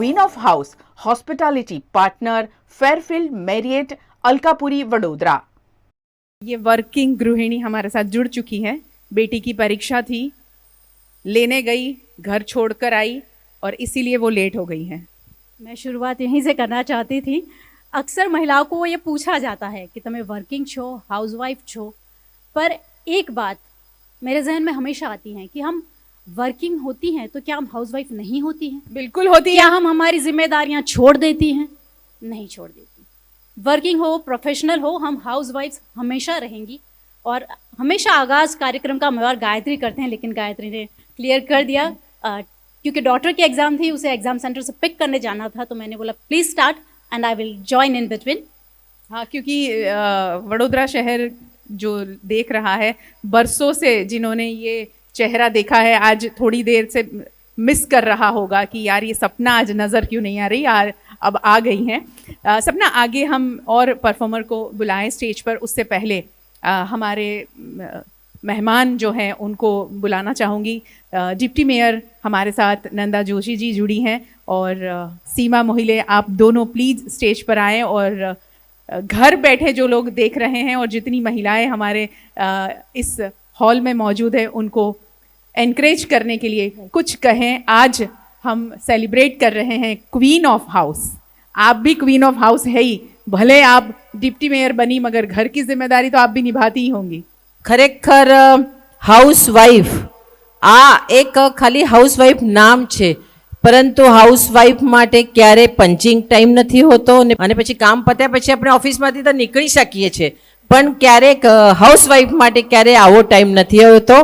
Queen of house hospitality partner Fairfield Marriott Alkapuri Vadodara. ये working गृहिणी हमारे साथ जुड़ चुकी है। बेटी की परीक्षा थी, लेने गई, घर छोड़कर आई और इसीलिए वो लेट हो गई हैं। मैं शुरुआत यहीं से करना चाहती थी। अक्सर महिलाओं को ये पूछा जाता है कि तुम्हें वर्किंग छो, हाउसवाइफ छो, पर एक बात मेरे जहन में हमेशा आती है कि हम वर्किंग होती हैं तो क्या हम हाउसवाइफ नहीं होती हैं? बिल्कुल होती है। क्या हम हमारी जिम्मेदारियां छोड़ देती हैं? नहीं छोड़ देती। वर्किंग हो, प्रोफेशनल हो, हम हाउसवाइफ्स हमेशा रहेंगी। और हमेशा आगाज कार्यक्रम का मवार गायत्री करते हैं, लेकिन गायत्री ने क्लियर कर दिया क्योंकि डॉटर की एग्जाम थी, उसे एग्जाम सेंटर से पिक करने जाना था, तो मैंने बोला please start and I will join in between. हाँ, क्योंकि वडोदरा शहर जो देख रहा है, बरसों से जिन्होंने ये चेहरा देखा है, आज थोड़ी देर से मिस कर रहा होगा कि यार ये सपना आज नज़र क्यों नहीं आ रही, अब आ गई हैं। सपना, आगे हम और परफॉर्मर को बुलाएं स्टेज पर, उससे पहले हमारे मेहमान जो हैं उनको बुलाना चाहूँगी। डिप्टी मेयर हमारे साथ नंदा जोशी जी जुड़ी हैं और सीमा मोहिले, आप दोनों प्लीज़ स्टेज पर आएँ। और घर बैठे जो लोग देख रहे हैं और जितनी महिलाएं हमारे इस हॉल में मौजूद हैं, उनको एनकरेज करने के लिए कुछ कहें। आज हम सेलिब्रेट कर रहे हैं क्वीन ऑफ हाउस। आप भी क्वीन ऑफ हाउस है ही, भले आप डिप्टी मेयर बनी मगर घर की जिम्मेदारी तो आप भी निभाती ही होंगी। ખરેખર હાઉસવાઈફ આ એક ખાલી હાઉસવાઈફ નામ છે, પરંતુ હાઉસવાઈફ માટે ક્યારે પંચિંગ ટાઈમ નથી હોતો અને પછી કામ પત્યા પછી આપણે ઓફિસમાંથી તો નીકળી શકીએ છીએ, પણ ક્યારેક હાઉસવાઈફ માટે ક્યારે આવો ટાઈમ નથી હોતો।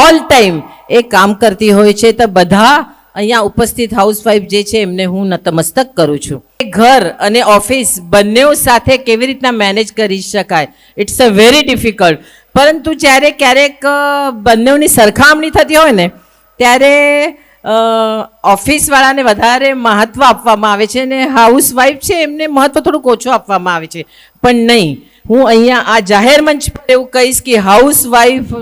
ઓલ ટાઈમ એ કામ કરતી હોય છે। તો બધા અહીંયા ઉપસ્થિત હાઉસવાઈફ જે છે એમને હું નતમસ્તક કરું છું। ઘર અને ઓફિસ બંનેઓ સાથે કેવી રીતના મેનેજ કરી શકાય, ઇટ્સ અ વેરી ડિફિકલ્ટ। પરંતુ જ્યારે ક્યારેક બંનેઓની સરખામણી થતી હોય ને ત્યારે ઓફિસવાળાને વધારે મહત્ત્વ આપવામાં આવે છે અને હાઉસવાઈફ છે એમને મહત્ત્વ થોડુંક ઓછું આપવામાં આવે છે। પણ નહીં, હું અહીંયા આ જાહેર મંચ પર એવું કહીશ કે હાઉસવાઈફ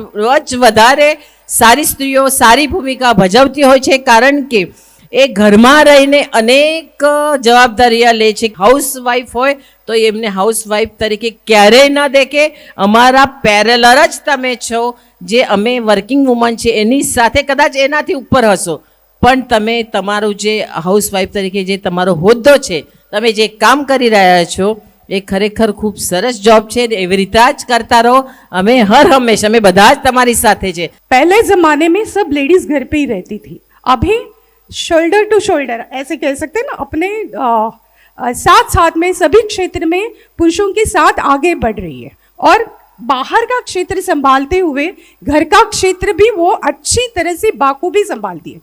જ વધારે સારી સ્ત્રીઓ સારી ભૂમિકા ભજવતી હોય છે, કારણ કે એ ઘરમાં રહીને અનેક જવાબદારીઓ લે છે। હાઉસવાઈફ હોય તો એમને હાઉસવાઈફ તરીકે ક્યારેય ન દેખે। અમારા પેરેલર જ તમે છો, જે અમે વર્કિંગ વુમન છે એની સાથે કદાચ એનાથી ઉપર હશો, પણ તમે તમારું જે હાઉસવાઈફ તરીકે જે તમારો હોદ્દો છે, તમે જે કામ કરી રહ્યા છો એ ખરેખર ખૂબ સરસ જોબ છે। એવી રીતે જ કરતા રહો। અમે હર હંમેશા અમે બધા જ તમારી સાથે છે। पहले ज़माने में सब लेडीज़ घर पे ही रहती थी, अभी शोल्डर टू शोल्डर ऐसे कह सकते हैं ना, अपने साथ साथ में सभी क्षेत्र में पुरुषों के साथ आगे बढ़ रही है और बाहर का क्षेत्र संभालते हुए घर का क्षेत्र भी वो अच्छी तरह से बाखूबी संभालती है।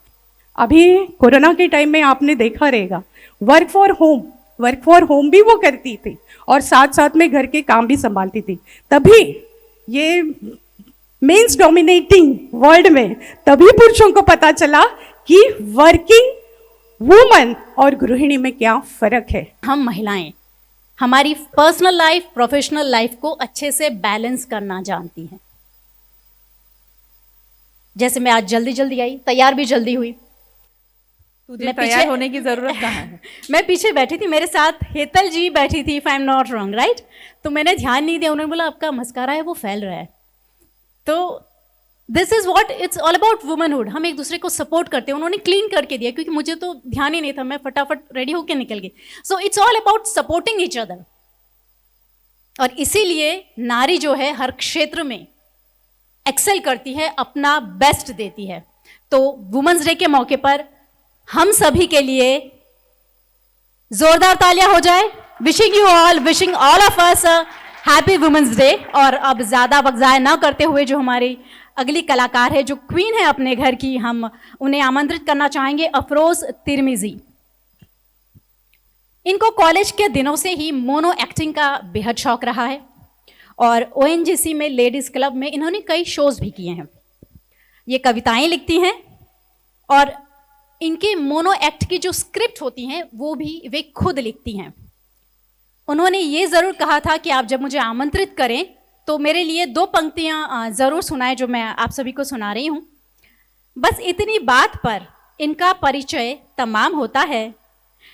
अभी कोरोना के टाइम में आपने देखा रहेगा, वर्क फॉर होम भी वो करती थी और साथ साथ में घर के काम भी संभालती थी। तभी ये मेंस डोमिनेटिंग वर्ल्ड में तभी पुरुषों को पता चला कि वर्किंग वुमन और गृहिणी में क्या फर्क है। हम महिलाएं हमारी पर्सनल लाइफ, प्रोफेशनल लाइफ को अच्छे से बैलेंस करना जानती हैं। जैसे मैं आज जल्दी जल्दी आई, तैयार भी जल्दी हुई। तुझे तैयार होने की जरूरत कहाँ है? मैं पीछे बैठी थी, मेरे साथ हेतल जी बैठी थी, if I am not wrong, right. तो मैंने ध्यान नहीं दिया, उन्होंने बोला आपका मस्कारा है वो फैल रहा है। तो this is what it's all about womanhood. हम एक दूसरे को सपोर्ट करते हैं। उन्होंने क्लीन करके दिया क्योंकि मुझे तो ध्यान ही नहीं था, मैं फटाफट रेडी होकर निकल गई। So it's all about supporting each other. और इसीलिए नारी जो है हर क्षेत्र में एक्सेल करती है, अपना बेस्ट देती है। तो वुमेन्स डे के मौके पर हम सभी के लिए जोरदार तालियां हो जाए। Wishing you all, wishing all of us happy women's day. और अब ज्यादा वक्त ज़ाया ना करते हुए जो हमारी अगली कलाकार है, जो क्वीन है अपने घर की, हम उन्हें आमंत्रित करना चाहेंगे, अफरोज तिरमिजी। इनको कॉलेज के दिनों से ही मोनो एक्टिंग का बेहद शौक रहा है और ओएनजीसी में लेडीज क्लब में इन्होंने कई शोज भी किए हैं। ये कविताएं लिखती हैं और इनके मोनो एक्ट की जो स्क्रिप्ट होती हैं वो भी वे खुद लिखती हैं। उन्होंने ये ज़रूर कहा था कि आप जब मुझे आमंत्रित करें तो मेरे लिए 2 पंक्तियां ज़रूर सुनाएं, जो मैं आप सभी को सुना रही हूँ। बस इतनी बात पर इनका परिचय तमाम होता है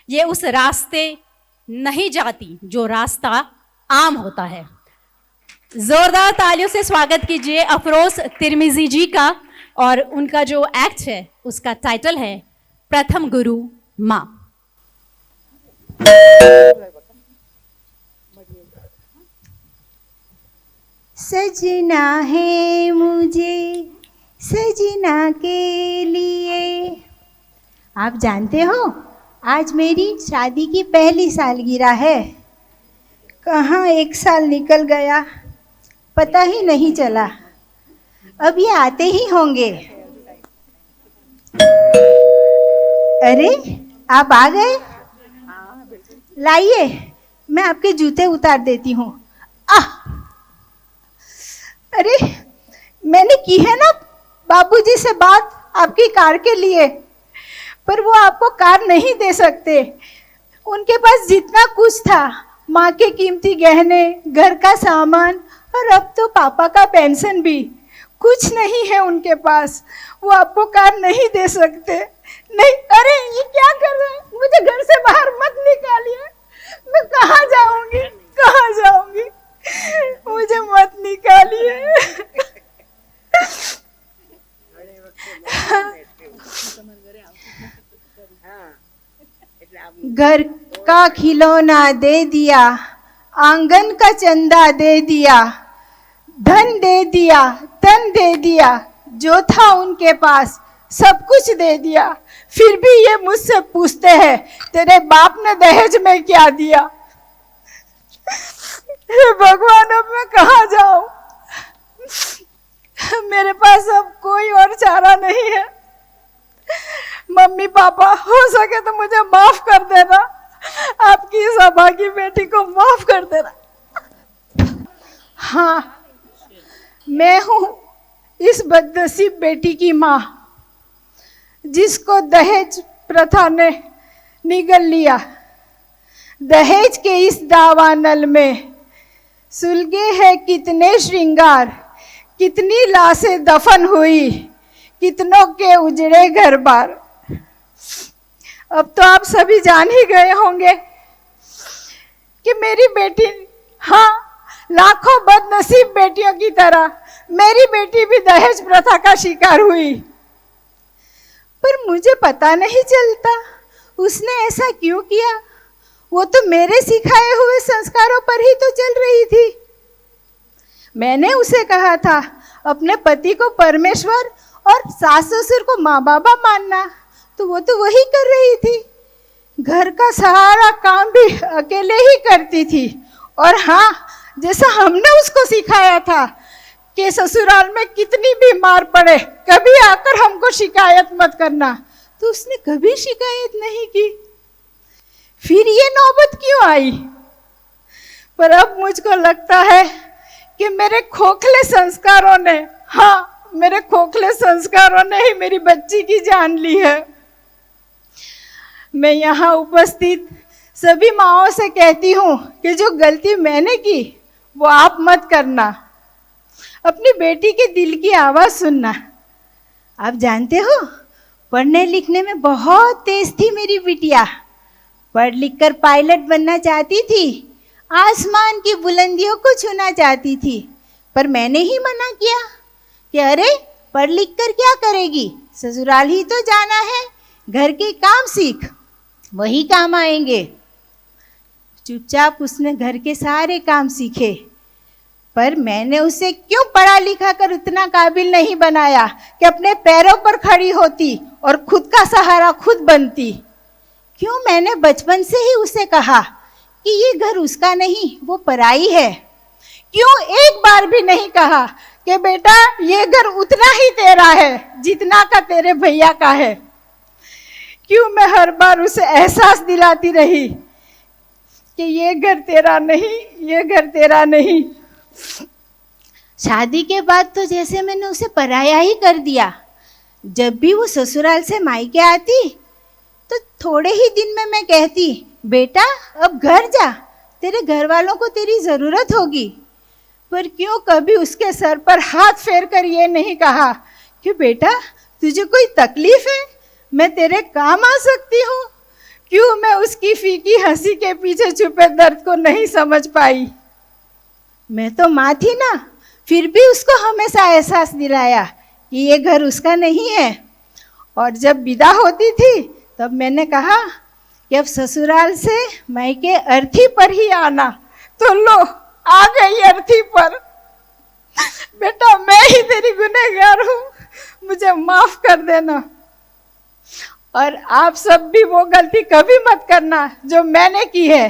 ये उस रास्ते नहीं जाती जो रास्ता आम होता है। जोरदार तालियों से स्वागत कीजिए अफरोज तिरमिजी जी का, और उनका जो एक्ट है उसका टाइटल है प्रथम गुरु माँ। सजना है मुझे सजना के लिए। आप जानते हो आज मेरी शादी की पहली सालगिरह है। कहाँ 1 साल निकल गया पता ही नहीं चला। अब ये आते ही होंगे। अरे आप आ गए, लाइए मैं आपके जूते उतार देती हूँ। अरे मैंने की है ना बाबूजी से बात आपकी कार के लिए, पर वो आपको कार नहीं दे सकते। उनके पास जितना कुछ था, माँ के कीमती गहने, घर का सामान और अब तो पापा का पेंशन भी, कुछ नहीं है उनके पास। वो आपको कार नहीं दे सकते। नहीं, अरे ये क्या कर रहे हैं? मुझे घर से बाहर मत निकालिए। मैं कहाँ जाऊंगी, कहाँ जाऊंगी? मुझे मत निकालिए। घर का खिलौना दे दिया, आंगन का चंदा दे दिया, धन दे दिया, तन दे दिया, जो था उनके पास सब कुछ दे दिया। फिर भी ये मुझसे पूछते हैं तेरे बाप ने दहेज में क्या दिया? हे भगवान, अब मैं कहाँ जाऊं? मेरे पास अब कोई और चारा नहीं है। मम्मी पापा, हो सके तो मुझे माफ कर देना। आपकी सभा की बेटी को माफ कर देना। हाँ, मैं हूँ इस बदनसीब बेटी की माँ, जिसको दहेज प्रथा ने निगल लिया। दहेज के इस दावानल में सुलगे हैं कितने श्रृंगार, कितनी लाशें दफन हुई, कितनों के उजड़े घर बार। अब तो आप सभी जान ही गए होंगे कि मेरी बेटी, हाँ, लाखों बदनसीब बेटियों की तरह मेरी बेटी भी दहेज प्रथा का शिकार हुई। पर मुझे पता नहीं चलता उसने ऐसा क्यों किया। वो तो मेरे सिखाए हुए संस्कारों पर ही तो चल रही थी। मैंने उसे कहा था अपने पति को परमेश्वर और सास ससुर को माँ बाबा मानना, तो वो तो वही कर रही थी। घर का सारा काम भी अकेले ही करती थी। और हाँ, जैसा हमने उसको सिखाया था कि ससुराल में कितनी भी मार पड़े कभी आकर हमको शिकायत मत करना, तो उसने कभी शिकायत नहीं की। फिर ये नौबत क्यों आई? पर अब मुझको लगता है कि मेरे खोखले संस्कारों ने, हाँ, मेरे खोखले संस्कारों ने ही मेरी बच्ची की जान ली है। मैं यहाँ उपस्थित सभी माँओं से कहती हूँ कि जो गलती मैंने की वो आप मत करना। अपनी बेटी के दिल की आवाज़ सुनना। आप जानते हो, पढ़ने लिखने में बहुत तेज थी मेरी बिटिया। पढ़ लिख कर पायलट बनना चाहती थी, आसमान की बुलंदियों को छूना चाहती थी। पर मैंने ही मना किया कि अरे पढ़ लिख कर क्या करेगी, ससुराल ही तो जाना है, घर के काम सीख, वही काम आएंगे। चुपचाप उसने घर के सारे काम सीखे। पर मैंने उसे क्यों पढ़ा लिखा कर उतना काबिल नहीं बनाया कि अपने पैरों पर खड़ी होती और खुद का सहारा खुद बनती? क्यों मैंने बचपन से ही उसे कहा कि ये घर उसका नहीं, वो पराई है? क्यों एक बार भी नहीं कहा कि बेटा ये घर उतना ही तेरा है जितना का तेरे भैया का है? क्यों मैं हर बार उसे एहसास दिलाती रही कि ये घर तेरा नहीं, ये घर तेरा नहीं? शादी के बाद तो जैसे मैंने उसे पराया ही कर दिया। जब भी वो ससुराल से मायके आती तो थोड़े ही दिन में मैं कहती, बेटा अब घर जा, तेरे घर वालों को तेरी ज़रूरत होगी। पर क्यों कभी उसके सर पर हाथ फेर कर ये नहीं कहा कि बेटा तुझे कोई तकलीफ है, मैं तेरे काम आ सकती हूँ? क्यों मैं उसकी फीकी हंसी के पीछे छुपे दर्द को नहीं समझ पाई। मैं तो माँ थी ना, फिर भी उसको हमेशा एहसास दिलाया कि ये घर उसका नहीं है। और जब विदा होती थी तब मैंने कहा कि अब ससुराल से मायके अर्थी पर ही आना। तो लो आ गई अर्थी पर। बेटा मैं ही तेरी गुनहगार हूँ, मुझे माफ कर देना। और आप सब भी वो गलती कभी मत करना जो मैंने की है,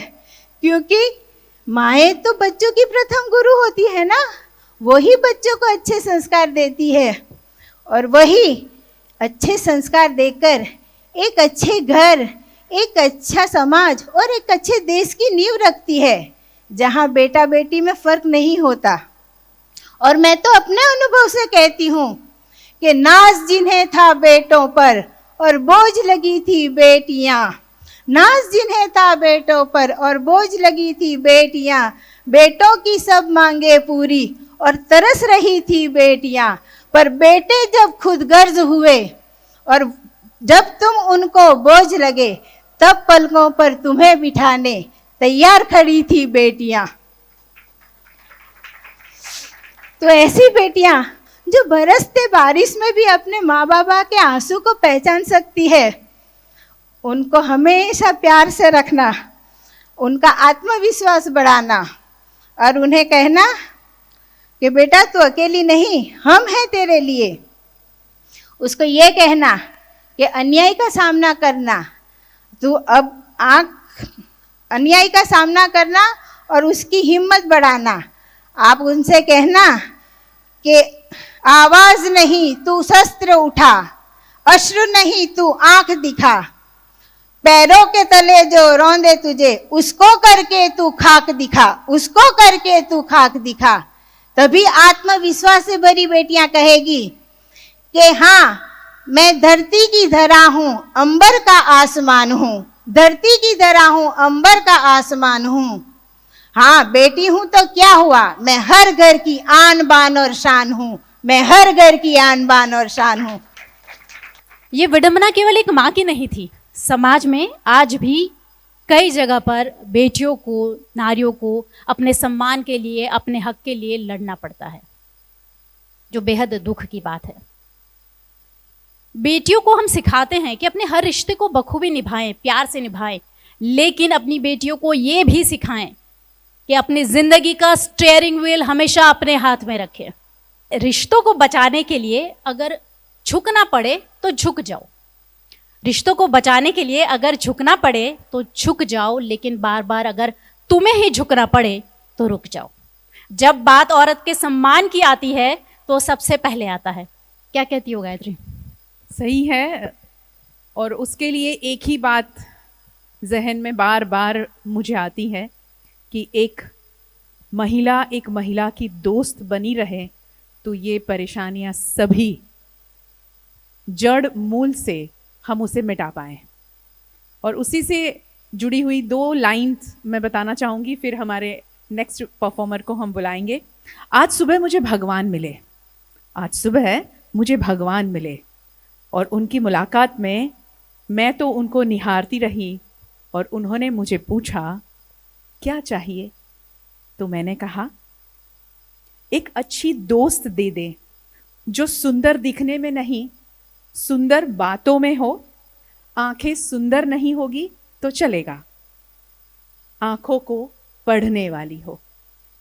क्योंकि माएँ तो बच्चों की प्रथम गुरु होती है ना, वही बच्चों को अच्छे संस्कार देती है और वही अच्छे संस्कार देकर एक अच्छे घर, एक अच्छा समाज और एक अच्छे देश की नींव रखती है, जहाँ बेटा बेटी में फर्क नहीं होता। और मैं तो अपने अनुभव से कहती हूँ कि नाज जिन्हें था बेटों पर और बोझ लगी थी बेटियाँ, नाज जिन्हें था बेटों पर और बोझ लगी थी बेटियाँ, बेटों की सब मांगे पूरी और तरस रही थी बेटियाँ। पर बेटे जब खुद गर्ज हुए और जब तुम उनको बोझ लगे, तब पलकों पर तुम्हें बिठाने तैयार खड़ी थी बेटियां। तो ऐसी बेटियां जो बरसते बारिश में भी अपने माँ बाबा के आंसू को पहचान सकती है, उनको हमेशा प्यार से रखना, उनका आत्मविश्वास बढ़ाना और उन्हें कहना कि बेटा तू अकेली नहीं, हम हैं तेरे लिए। उसको ये कहना कि अन्याय का सामना करना, तू अब अन्याय का सामना करना और उसकी हिम्मत बढ़ाना। आप उनसे कहना कि आवाज नहीं तू शस्त्र उठा, अश्रु नहीं तू आंख दिखा, पैरों के तले जो रौंदे तुझे उसको करके तू खाक दिखा, उसको करके तू खाक दिखा। तभी आत्मविश्वास से भरी बेटियां कहेगी कि हाँ मैं धरती की धरा हूँ, अंबर का आसमान हूँ, धरती की धरा हूँ, अंबर का आसमान हूँ। हाँ बेटी हूँ तो क्या हुआ, मैं हर घर की आन बान और शान हूँ, मैं हर घर की आन बान और शान हूँ। ये विडंबना केवल एक माँ की नहीं थी, समाज में आज भी कई जगह पर बेटियों को, नारियों को अपने सम्मान के लिए, अपने हक के लिए लड़ना पड़ता है, जो बेहद दुख की बात है। बेटियों को हम सिखाते हैं कि अपने हर रिश्ते को बखूबी निभाएं, प्यार से निभाएं, लेकिन अपनी बेटियों को ये भी सिखाएं कि अपनी जिंदगी का स्टीयरिंग व्हील हमेशा अपने हाथ में रखें। रिश्तों को बचाने के लिए अगर झुकना पड़े तो झुक जाओ, रिश्तों को बचाने के लिए अगर झुकना पड़े तो झुक जाओ, लेकिन बार बार अगर तुम्हें ही झुकना पड़े तो रुक जाओ। जब बात औरत के सम्मान की आती है तो सबसे पहले आता है। क्या कहती हो गायत्री? सही है। और उसके लिए एक ही बात जहन में बार बार मुझे आती है कि एक महिला की दोस्त बनी रहे तो ये परेशानियां सभी जड़ मूल से हम उसे मिटा पाएं। और उसी से जुड़ी हुई 2 लाइन्स मैं बताना चाहूँगी, फिर हमारे नेक्स्ट परफॉर्मर को हम बुलाएंगे। आज सुबह मुझे भगवान मिले, आज सुबह मुझे भगवान मिले और उनकी मुलाकात में मैं तो उनको निहारती रही और उन्होंने मुझे पूछा क्या चाहिए, तो मैंने कहा एक अच्छी दोस्त दे दे जो सुंदर दिखने में नहीं, सुंदर बातों में हो। आंखें सुंदर नहीं होगी तो चलेगा, आंखों को पढ़ने वाली हो,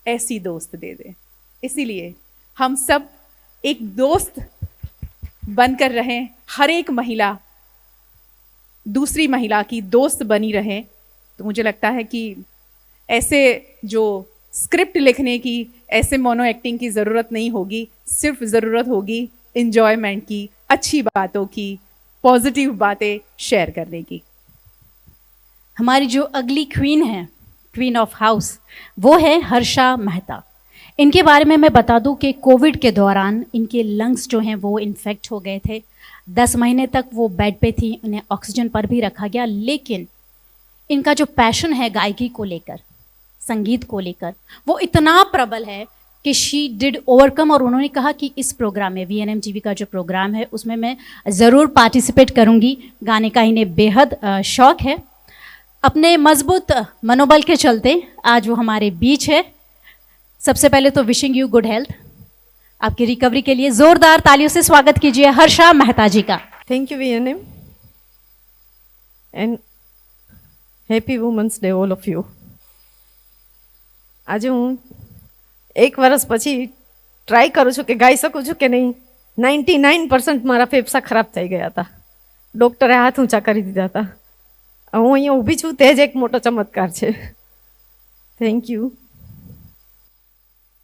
ऐसी दोस्त दे दे। इसीलिए हम सब एक दोस्त बनकर रहें, हर एक महिला दूसरी महिला की दोस्त बनी रहे। तो मुझे लगता है कि ऐसे जो स्क्रिप्ट लिखने की, ऐसे मोनो एक्टिंग की ज़रूरत नहीं होगी, सिर्फ ज़रूरत होगी इन्जॉयमेंट की, अच्छी बातों की, पॉजिटिव बातें शेयर करने की। हमारी जो अगली क्वीन है, क्वीन ऑफ हाउस, वो है हर्षा मेहता। इनके बारे में मैं बता दूं कि कोविड के दौरान इनके लंग्स जो हैं वो इन्फेक्ट हो गए थे। 10 महीने तक वो बेड पे थी, उन्हें ऑक्सीजन पर भी रखा गया, लेकिन इनका जो पैशन है गायकी को लेकर, संगीत को लेकर, वो इतना प्रबल है कि शी डिड ओवरकम। और उन्होंने कहा कि इस प्रोग्राम में, VNMGV का जो प्रोग्राम है, उसमें मैं ज़रूर पार्टिसिपेट करूँगी। गाने का इन्हें बेहद शौक़ है। अपने मजबूत मनोबल के चलते आज वो हमारे बीच है। सबसे पहले तो विशिंग यू गुड हेल्थ। आपकी रिकवरी के लिए जोरदार तालियों से स्वागत कीजिए हर्षा मेहता जी का। Thank you, VNM. And happy Women's Day, all of you. આજે હું 1 વર્ષ પછી ટ્રાય કરું છું કે ગાઈ શકું છું કે નહીં. 99% મારા ફેફસા ખરાબ થઈ ગયા હતા. ડૉક્ટરે હાથ ઊંચા કરી દીધા હતા. હું અહીંયા ઊભી છું તે જ એક મોટો ચમત્કાર છે. Thank you.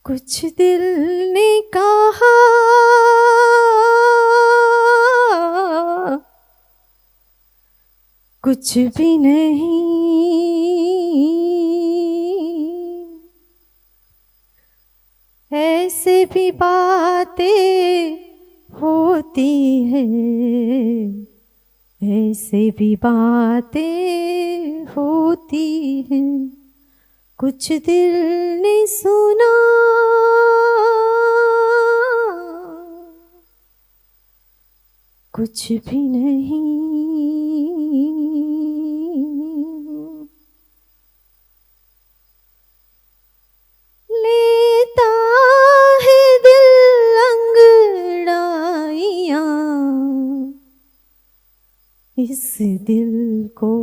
कुछ दिल ने कहा कुछ भी नहीं, ऐसे भी बातें होती है, ऐसे भी बातें होती हैं, कुछ दिल ने सुना कुछ भी नहीं, लेता है दिल अंगड़ाइयाँ, इस दिल को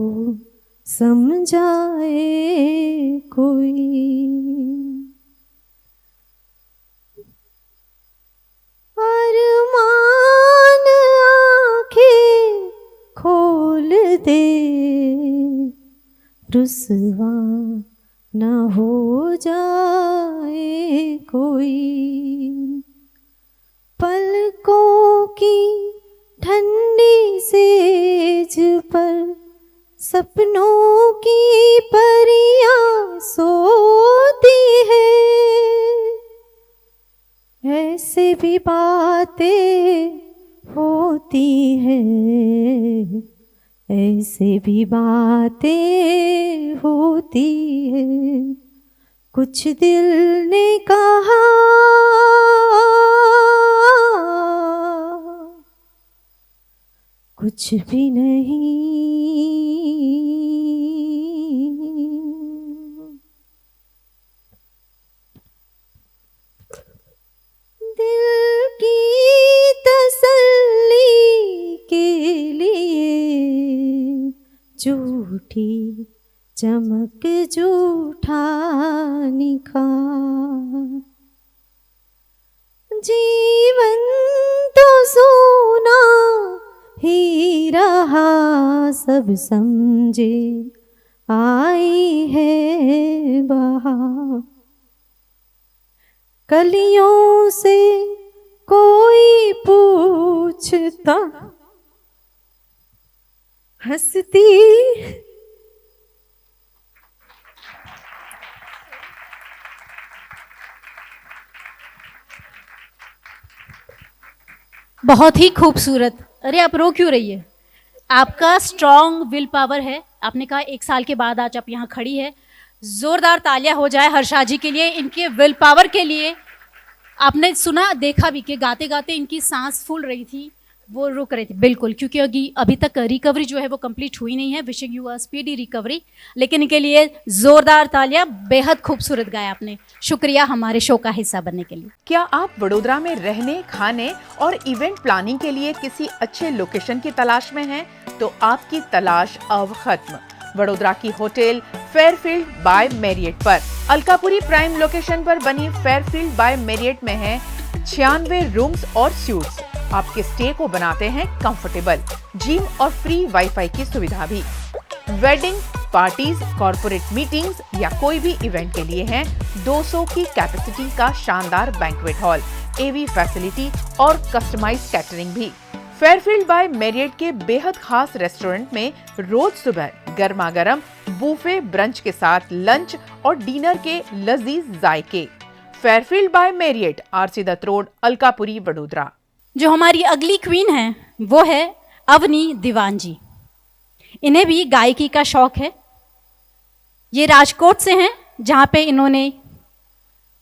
समझाए कोई, अरमान आँखें खोल दे, रुसवा न हो जाए कोई, पलकों की ठंडी सेज पर सपनों की परियां सोती है, ऐसे भी बातें होती हैं, ऐसे भी बातें होती हैं, कुछ दिल ने कहा कुछ भी नहीं, दिल की तसल्ली के लिए झूठी चमक झूठा निखार, जीवन तो सोना ही रहा, सब समझे आई है बहार, कलियों से कोई पूछता हंसती, बहुत ही खूबसूरत। अरे आप रो क्यों रही है? आपका स्ट्रॉन्ग विल पावर है। आपने कहा 1 साल के बाद आज आप यहाँ खड़ी है। जोरदार तालियां हो जाए हर्षा जी के लिए, इनके विल पावर के लिए। आपने सुना देखा भी कि गाते गाते इनकी सांस फूल रही थी, वो रुक रही थी बिल्कुल, क्योंकि अभी तक रिकवरी जो है वो कंप्लीट हुई नहीं है। Wishing you a speedy recovery. लेकिन इनके लिए जोरदार तालियां। बेहद खूबसूरत गाया आपने। शुक्रिया हमारे शो का हिस्सा बनने के लिए। क्या आप वडोदरा में रहने, खाने और इवेंट प्लानिंग के लिए किसी अच्छे लोकेशन की तलाश में हैं? तो आपकी तलाश अब खत्म। वडोदरा की होटल फेयरफील्ड बाय मैरियट पर अलकापुरी प्राइम लोकेशन पर बनी फेयरफील्ड बाय मैरियट में है 96 रूम्स और स्यूट्स। आपके स्टे को बनाते हैं कंफर्टेबल, जिम और फ्री वाईफाई की सुविधा भी। वेडिंग, पार्टीज, कॉर्पोरेट मीटिंग्स या कोई भी इवेंट के लिए है 200 की कैपेसिटी का शानदार बैंक्वेट हॉल, एवी फैसिलिटी और कस्टमाइज्ड कैटरिंग भी। फेयरफील्ड बाय मैरियट के बेहद खास रेस्टोरेंट में रोज सुबह गर्मा गर्म बूफे ब्रंच के साथ लंच और डिनर के लजीज जायके। Fairfield by Marriott, RC Dutt road, Alkapuri, Vadodara. जो हमारी अगली क्वीन है वो है अवनी दीवान जी। इन्हें भी गायकी का शौक है। ये राजकोट से हैं, जहाँ पे इन्होंने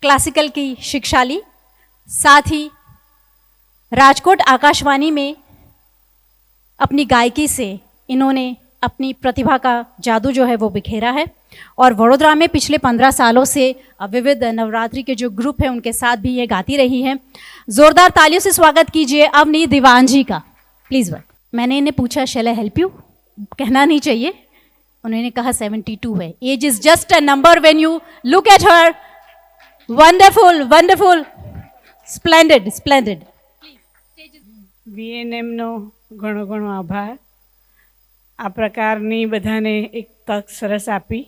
क्लासिकल की शिक्षा ली। साथ ही राजकोट आकाशवाणी में अपनी गायकी से इन्होंने अपनी प्रतिभा का जादू जो है वो बिखेरा है और वडोदरा में पिछले 15 सालों से विविध नवरात्रि के जो ग्रुप हैं उनके साथ भी ये गाती रही हैं। ज़ोरदार तालियों से स्वागत कीजिए अवनी दीवान जी का, प्लीज़। मैंने इन्हें पूछा शैल आई हेल्प यू, कहना नहीं चाहिए, उन्होंने कहा 72 है। Age is just a number when you look at her. Wonderful wonderful, splendid splendid. વીએનએમનો ઘણો ઘણો આભાર, આ પ્રકારની બધાને એક તક સરસ આપી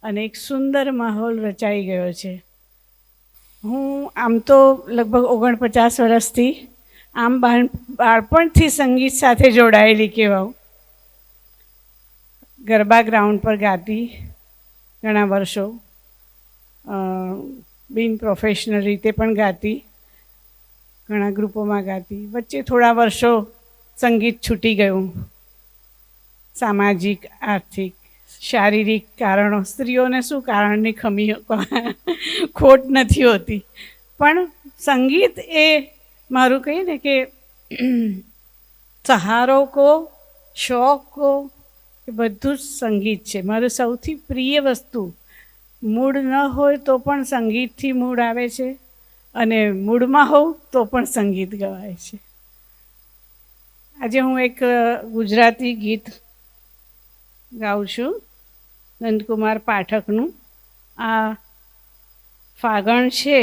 અને એક સુંદર માહોલ રચાઈ ગયો છે। હું આમ તો લગભગ 49 વર્ષથી આમ બાળપણથી સંગીત સાથે જોડાયેલી કહેવાઉં। ગરબા ગ્રાઉન્ડ પર ગાતી ઘણા વર્ષો, બિન પ્રોફેશનલ રીતે પણ ગાતી, ઘણા ગ્રુપોમાં ગાતી। વચ્ચે થોડા વર્ષો સંગીત છૂટી ગયું, સામાજિક આર્થિક શારીરિક કારણો, સ્ત્રીઓને શું કારણની ખમી ખોટ નથી હોતી, પણ સંગીત એ મારું કહીએ ને કે સહારો કો શોખ કો એ બધું જ સંગીત છે। મારું સૌથી પ્રિય વસ્તુ, મૂડ ન હોય તો પણ સંગીતથી મૂડ આવે છે અને મૂડમાં હોઉં તો પણ સંગીત ગવાય છે। આજે હું એક ગુજરાતી ગીત ગાઉં છું, નંદકુમાર પાઠકનું। આ ફાગણ છે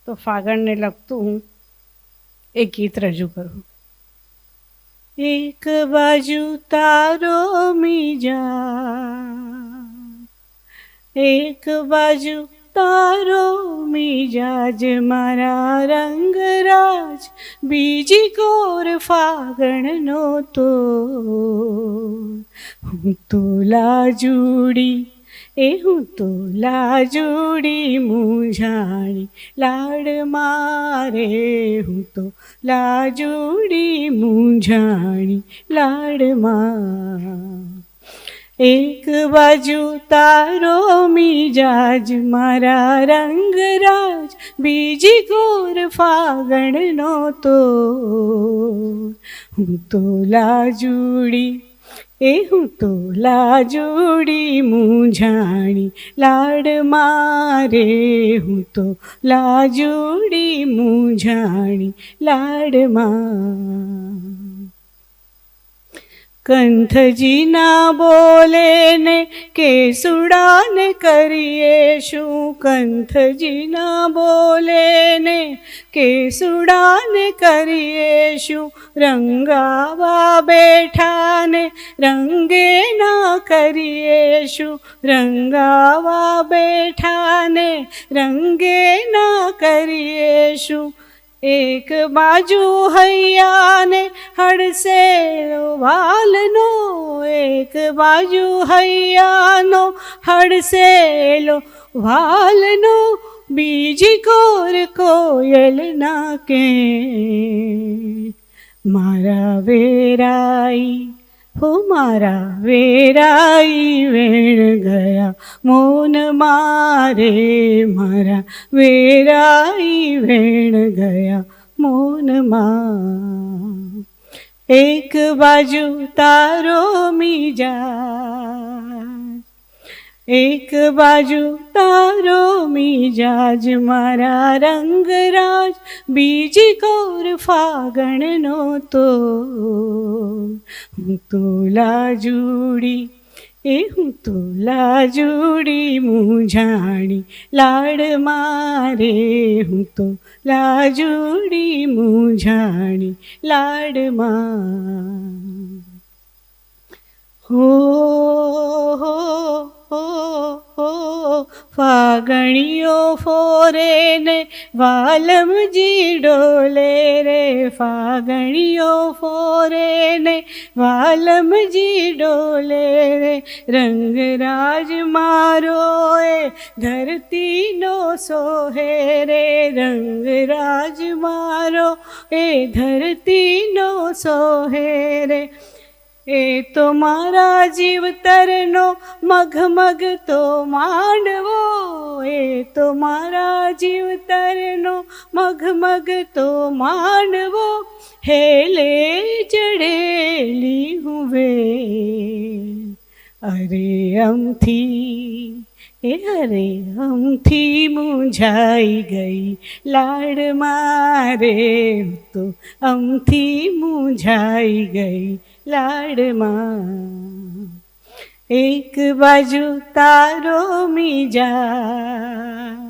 તો ફાગણને લગતું હું એક ગીત રજૂ કરું। એક બાજુ તારો મીજા, એક બાજુ તારો મિજાજ મારા રંગરાજ, બીજી કોર ફાગણનો તો હું તો લાજુડી, એ હું તો લાજુડી મૂંઝાણી લાડ મારે, હું તો લાજુડી મૂંઝાણી લાડમાં। એક બાજુ તારો મિજાજ મારા રંગરાજ, બીજી કોર ફાગણનો તો હું તો લાજુડી, એ હું તો લાજુડી મૂંઝાણી લાડ મારે, હું તો લાજુડી મૂંઝાણી લાડમાં। કંથજીના બોલે ને કેસુડાને કરીએ શું, કંથજીના બોલે ને કેસુડાને કરીએ શું, રંગાવા બેઠા ને રંગે ના કરીએ શું, રંગાવા બેઠા ને રંગે ના કરીએ શું। એક બાજુ હૈયાને હડસેલો વાલનો, એક બાજુ હૈયાનો હડસેલો વાલનો, બીજી કોર કોયલના કે મારા વેરાઈ, हो मारा वेराई वेण गया मौन मारे, मारा वेराई वेण गया मौन मां। एक बाजू तारो मिजाज, एक बाजू तारो मिजाज मारा रंगराज, बीजी कोर फागणनो तो हूँ तो लाजूड़ी, ए हूँ तो लाजूड़ी मूंझाणी लाड मारे, हूँ तो लाजूड़ी मूंझाणी लाड मां। हो हो हो हो फागणियो फोरे ने वालम जी डोले रे, फागणियो फोरे ने वालम जी डोले रे, रंगराज मारो ए धरती नो सोहे रे, रंगराज मारो ए धरती नो सोहे रे। ए तो मारा जीवतरनो मघमग तो मांडवो, ए तो मारा जीवतरनो मघमग तो मांडवो, हेले चढ़ेली हुए અરે અમથી અરે અમથી મૂંઝાઈ ગઈ લાડ મારે તો અમથી મૂંઝાઈ ગઈ લાડમાં એક બાજુ તારો મિજાજ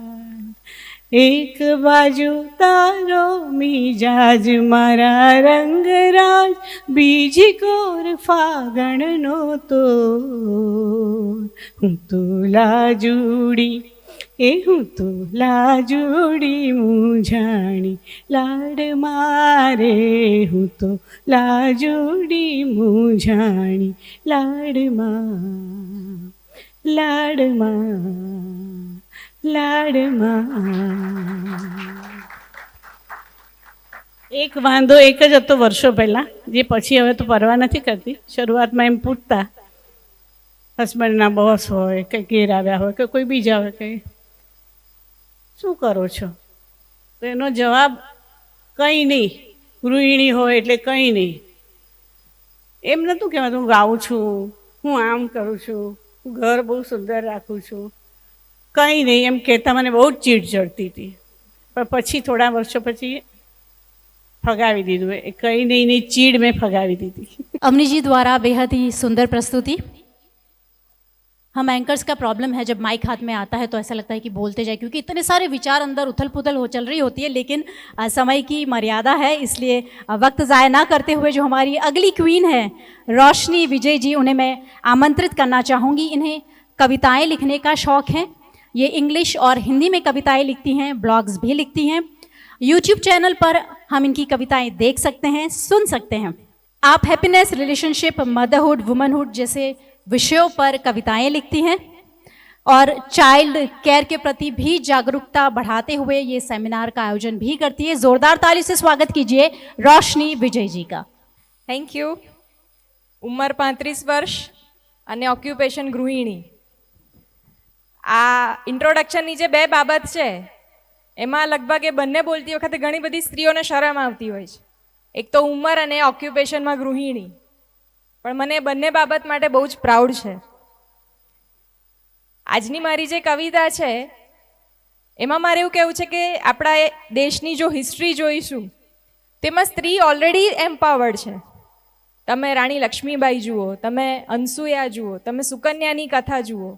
એક બાજુ તારો મિજાજ મારા રંગરાજ બીજી કોર ફાગણનો તો હું તો લાજુડી હું તો લાજુડી મૂંઝાણી લાડ મારે હું તો લાજુડી મૂંઝાણી લાડમાં લાડમાં લાડમાં. એક વાંધો એક જ હતો વર્ષો પહેલાં, જે પછી હવે તો પરવા નથી કરતી. શરૂઆતમાં એમ પૂછતા હસબન્ડના બોસ હોય કે ઘેર આવ્યા હોય કે કોઈ બીજા હોય કે શું કરો છો, તો એનો જવાબ કંઈ નહીં, ગૃહિણી હોય એટલે કંઈ નહીં. એમ નહોતું કહેવાતું હું ગાઉં છું, હું આમ કરું છું, હું ઘર બહુ સુંદર રાખું છું, કંઈ નહીં એમ કહેતા મને બહુ જ ચીડ ચડતી હતી. પણ પછી થોડા વર્ષો પછી ફગાવી દીધું. એ કંઈ નહીં ની ચીડ મેં फगावी दी थी. अवनी जी द्वारा बेहद ही सुंदर प्रस्तुति. हम एंकर्स का प्रॉब्लम है, जब माइक हाथ में आता है तो ऐसा लगता है कि बोलते जाए, क्योंकि इतने सारे विचार अंदर उथल पुथल हो चल रही होती है. लेकिन समय की मर्यादा है, इसलिए वक्त ज़ाया ना करते हुए जो हमारी अगली क्वीन है रोशनी विजय जी, उन्हें मैं आमंत्रित करना चाहूँगी. इन्हें कविताएँ लिखने का शौक़ है. ये इंग्लिश और हिंदी में कविताएँ लिखती हैं, ब्लॉग्स भी लिखती हैं. यूट्यूब चैनल पर हम इनकी कविताएँ देख सकते हैं, सुन सकते हैं. आप हैप्पीनेस, रिलेशनशिप, मदरहुड, वुमनहुड जैसे विषयों पर कविताएं लिखती हैं और चाइल्ड केयर के प्रति भी जागरूकता बढ़ाते हुए ये सेमिनार का आयोजन भी करती है. जोरदार ताली से स्वागत कीजिए रोशनी विजय जी का. Thank you. उम्र 35 वर्ष અને ઓક્યુપેશન ગૃહિણી. આ ઇન્ટ્રોડક્શનની જે બે બાબત છે એમાં લગભગ એ બંને બોલતી વખતે ઘણી બધી સ્ત્રીઓને શરમ આવતી હોય છે. એક તો ઉંમર અને ઓક્યુપેશનમાં ગૃહિણી. પણ મને બંને બાબત માટે બહુ જ પ્રાઉડ છે. આજની મારી જે કવિતા છે એમાં મારે એવું કહેવું છે કે આપણા દેશની જો હિસ્ટ્રી જોઈશું તેમાં સ્ત્રી ઓલરેડી એમ્પાવર્ડ છે. તમે રાણી લક્ષ્મીબાઈ જુઓ, તમે અનસુયા જુઓ, તમે સુકન્યાની કથા જુઓ,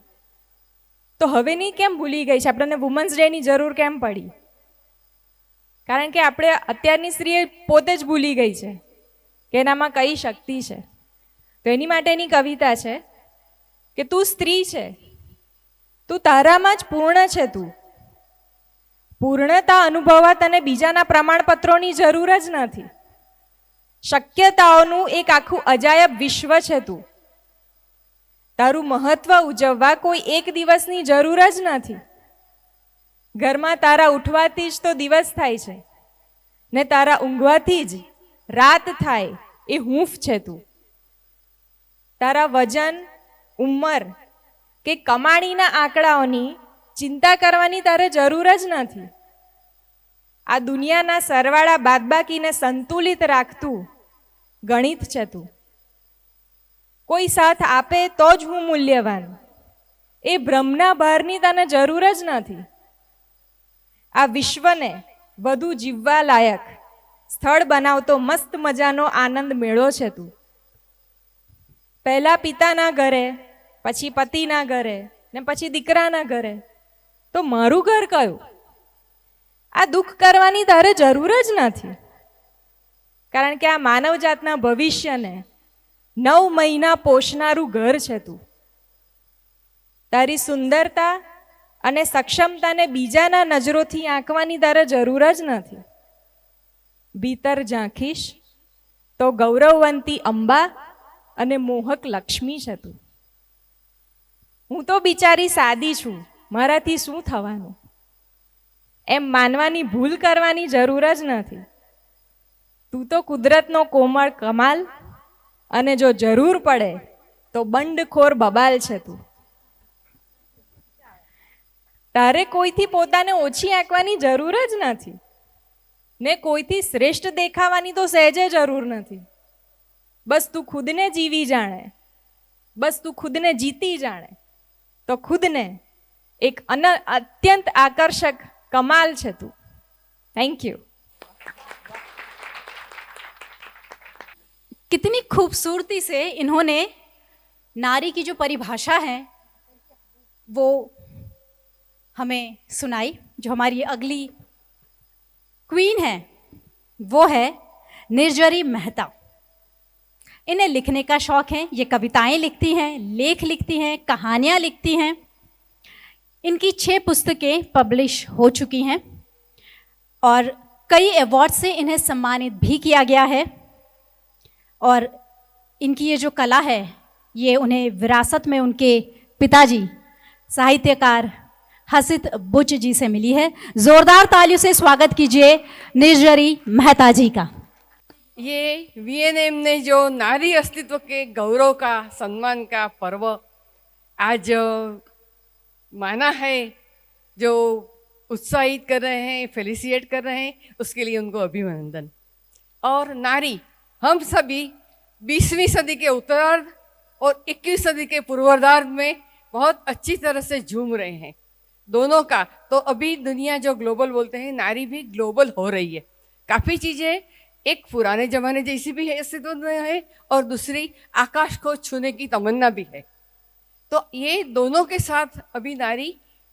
તો હવેની કેમ ભૂલી ગઈ છે? આપણને વુમન્સ ડેની જરૂર કેમ પડી? કારણ કે આપણે અત્યારની સ્ત્રીએ પોતે જ ભૂલી ગઈ છે કે એનામાં કઈ શક્તિ છે. તો એની માટેની કવિતા છે કે તું સ્ત્રી છે, તું તારામાં જ પૂર્ણ છે. તું પૂર્ણતા અનુભવવા તને બીજાના પ્રમાણપત્રોની જરૂર જ નથી. શક્યતાઓનું એક આખું અજાયબ વિશ્વ છે. તું તારું મહત્વ ઉજવવા કોઈ એક દિવસની જરૂર જ નથી. ઘરમાં તારા ઉઠવાથી જ તો દિવસ થાય છે ને તારા ઊંઘવાથી જ રાત થાય. એ હૂંફ છે તું. તારા વજન, ઉંમર કે કમાણીના આંકડાઓની ચિંતા કરવાની તારે જરૂર જ નથી. આ દુનિયાના સરવાળા બાદબાકીને સંતુલિત રાખતું ગણિત છે તું. કોઈ સાથ આપે તો જ હું મૂલ્યવાન. એ ભ્રમના ભારની તને જરૂર જ નથી. આ વિશ્વને વધુ જીવવા લાયક સ્થળ બનાવતો મસ્ત મજાનો આનંદ મેળો છે તું. પહેલા પિતાના ઘરે, પછી પતિના ઘરે ને પછી દીકરાના ઘરે, તો મારું ઘર કયું? આ દુઃખ કરવાની તારે જરૂર જ નથી. કારણ કે આ માનવજાતના ભવિષ્યને 9 મહિના પોષનારું ઘર છે તું. તારી સુંદરતા અને સક્ષમતાને બીજાના નજરોથી આંકવાની તારે જરૂર જ નથી. ભીતર ઝાંખીશ તો ગૌરવવંતી અંબા અને મોહક લક્ષ્મી છે તું. હું તો બિચારી સાદી છું, મારાથી શું થવાનું, એમ માનવાની ભૂલ કરવાની જરૂર જ નથી. તું તો કુદરતનો કોમળ કમાલ અને જો જરૂર પડે તો બંડખોર બબાલ છે તું. તારે કોઈથી પોતાને ઓછી આંકવાની જરૂર જ નથી ને કોઈથી શ્રેષ્ઠ દેખાવાની તો સહેજે જરૂર નથી. બસ તું ખુદને જીવી જાણે બસ તું ખુદને જીતી જાણે તો ખુદને એક અત્યંત આકર્ષક કમાલ છે તું. Thank you. कितनी खूबसूरती से इन्होंने नारी की जो परिभाषा है वो हमें सुनाई. जो हमारी अगली क्वीन है वो है निर्जरी मेहता. इन्हें लिखने का शौक है. ये कविताएं लिखती हैं, लेख लिखती हैं, कहानियां लिखती हैं. इनकी 6 पुस्तकें पब्लिश हो चुकी हैं और कई अवार्ड से इन्हें सम्मानित भी किया गया है. और इनकी ये जो कला है ये उन्हें विरासत में उनके पिताजी साहित्यकार हसित बुच जी से मिली है. जोरदार तालियों से स्वागत कीजिए निर्जरी मेहता जी का. ये वीएनएम ने जो नारी अस्तित्व के गौरव का सम्मान का पर्व आज माना है, जो उत्साहित कर रहे हैं, फेलिसिएट कर रहे हैं, उसके लिए उनको अभिनंदन. और नारी हम सभी 20वीं सदी के उत्तरार्ध और 21वीं सदी के पूर्वार्ध में बहुत अच्छी तरह से झूम रहे हैं. दोनों का तो अभी दुनिया जो ग्लोबल बोलते हैं, नारी भी ग्लोबल हो रही है. काफ़ी चीज़ें एक पुराने जमाने जैसी भी है अस्तित्व में है और दूसरी आकाश को छूने की तमन्ना भी है. तो ये दोनों के साथ अभी नारी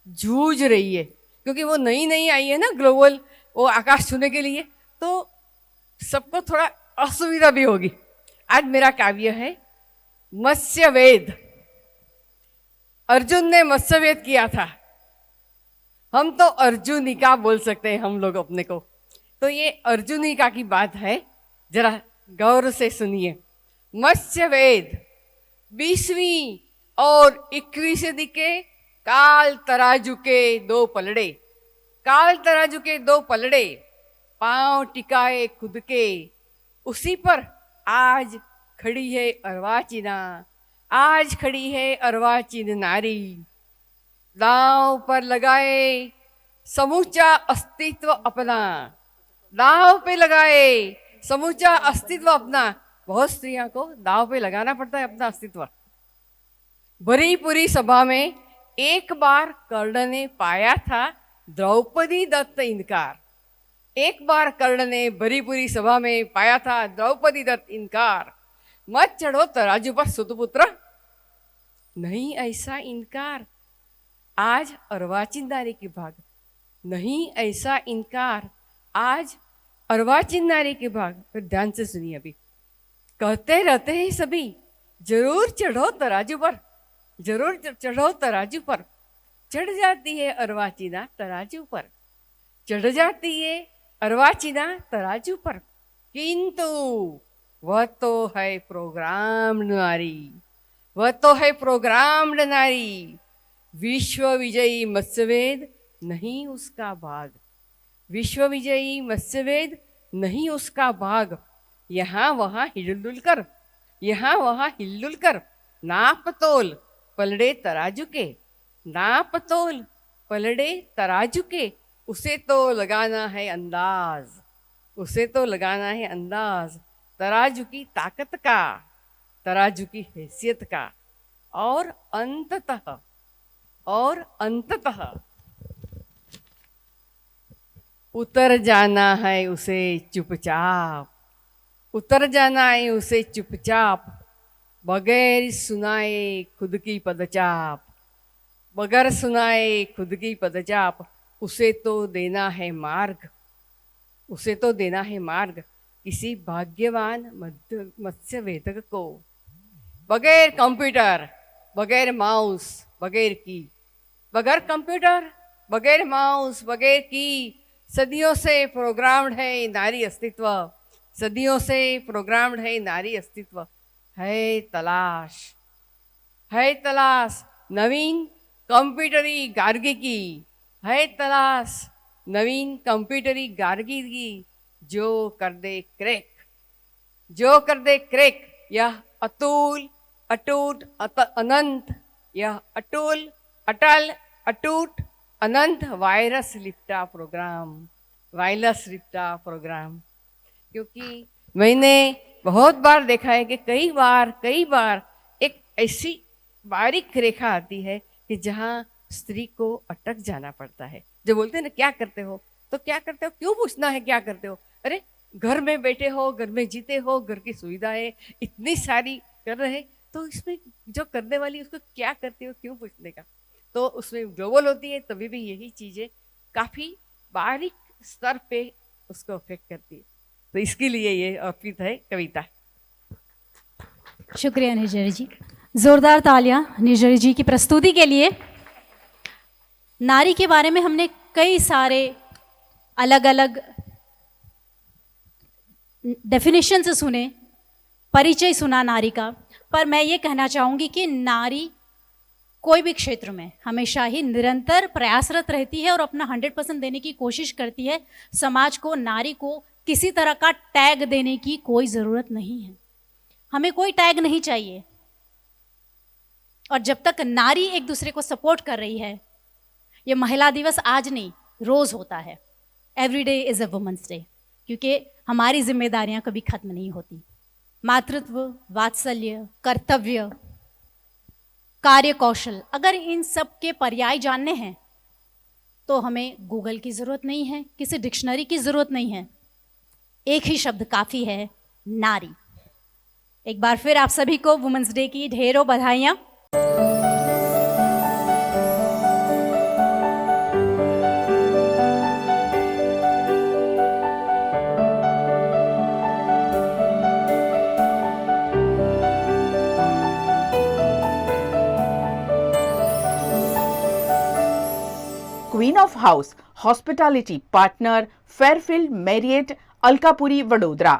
जूझ रही है, क्योंकि वो नई नई आई है ना ग्लोबल, वो आकाश छूने के लिए, तो सबको थोड़ा असुविधा भी होगी. आज मेरा काव्य है मत्स्यवेद. अर्जुन ने मत्स्यवेद किया था. हम तो अर्जुनिका बोल सकते हैं हम लोग अपने को. तो ये अर्जुनिका की बात है, जरा गौर से सुनिए. मत्स्यवेद 20वीं और 21वीं सदी के काल तराजू के 2 पलड़े. काल तराजू के 2 पलड़े पांव टिकाए खुद के, उसी पर आज खड़ी है अर्वाचीना. आज खड़ी है अर्वाचीन नारी. दांव पर लगाए समूचा अस्तित्व अपना. दांव पे लगाए समूचा अस्तित्व अपना. बहुत स्त्रियों को दांव पे लगाना पड़ता है अपना अस्तित्व. भरी पूरी सभा में एक बार कर्ण ने पाया था द्रौपदी दत्त इनकार. एक बार कर्ण ने भरी पूरी सभा में पाया था द्रौपदी दत्त इनकार. मत चढ़ो तराजू पर सुतपुत्र, नहीं ऐसा इनकार. आज अर्वाचीन नारी के भाग. नहीं ऐसा इनकार. आज अर्वाचीन नारी के भाग. फिर ध्यान से सुनिए. अभी कहते रहते हैं सभी, जरूर चढ़ो तराजू पर, जरूर चढ़ो तराजू पर. चढ़ जाती है अर्वाचीना तराजू पर. चढ़ जाती है अर्वाचीना तराजू पर. किंतु वह तो है प्रोग्राम्ड नारी. वह तो है प्रोग्राम्ड नारी. विश्व विजयी मत्स्यवेद नहीं उसका भाग. विश्व विजयी मत्स्यवेद नहीं उसका भाग. यहाँ वहाँ हिलडुल कर, यहाँ वहाँ हिलडुल कर. नाप तोल पलड़े तराजू के. नाप तोल पलड़े तराजू के. उसे तो लगाना है अंदाज. उसे तो लगाना है अंदाज. तराजू की ताकत का, तराजू की हैसियत का. और अंततः उतर जाना है उसे चुपचाप. उतर जाना है उसे चुपचाप. बगैर सुनाए खुद की पदचाप. बगैर सुनाए खुद की पदचाप. उसे तो देना है मार्ग. उसे तो देना है मार्ग किसी भाग्यवान मत्स्यवेदक को. बगैर कंप्यूटर, बगैर माउस, बगैर की. बगैर कंप्यूटर, बगैर माउस, बगैर की. सदियों से प्रोग्राम्ड है नारी अस्तित्व. सदियों से प्रोग्राम्ड है नारी अस्तित्व. है तलाश, है तलाश नवीन कंप्यूटरी गार्गी की. है तलाश नवीन कंप्यूटरी गार्गी की. जो कर दे क्रैक, जो कर दे क्रैक. यह अतुल अटूट अनंत, यह अटूल अटल अटूट अनंत वायरस लिफ्टा प्रोग्राम. वायरस लिफ्टा प्रोग्राम. क्योंकि मैंने बहुत बार देखा है कि कई बार एक ऐसी बारीक रेखा आती है कि जहाँ स्त्री को अटक जाना पड़ता है। जो बोलते हैं ना क्या करते हो, तो क्या करते हो, क्यों पूछना है क्या करते हो, अरे घर में बैठे हो, घर में जीते हो, घर की सुविधाएं इतनी सारी कर रहे, तो इसमें जो करने वाली उसको क्या करते हो, क्यों पूछने का। तो उसमें ग्लोबल होती है तभी भी यही चीजें काफी बारीक स्तर पे उसको अफेक्ट करती है। तो इसके लिए ये अर्पित है कविता। शुक्रिया निर्जरी जी, जोरदार तालियां निर्जरी जी की प्रस्तुति के लिए। नारी के बारे में हमने कई सारे अलग अलग डेफिनेशन से सुने, परिचय सुना नारी का, पर मैं ये कहना चाहूँगी कि नारी कोई भी क्षेत्र में हमेशा ही निरंतर प्रयासरत रहती है और अपना 100% देने की कोशिश करती है। समाज को, नारी को किसी तरह का टैग देने की कोई ज़रूरत नहीं है, हमें कोई टैग नहीं चाहिए। और जब तक नारी एक दूसरे को सपोर्ट कर रही है, ये महिला दिवस आज नहीं रोज़ होता है, every day is a women's day, क्योंकि हमारी जिम्मेदारियां कभी खत्म नहीं होती। मातृत्व, वात्सल्य, कर्तव्य, कार्य कौशल, अगर इन सब के पर्याय जानने हैं तो हमें गूगल की ज़रूरत नहीं है, किसी डिक्शनरी की ज़रूरत नहीं है, एक ही शब्द काफ़ी है, नारी। एक बार फिर आप सभी को वुमेन्स डे की ढेरों बधाइयाँ। Queen of house hospitality partner Fairfield Marriott Alkapuri Vadodara.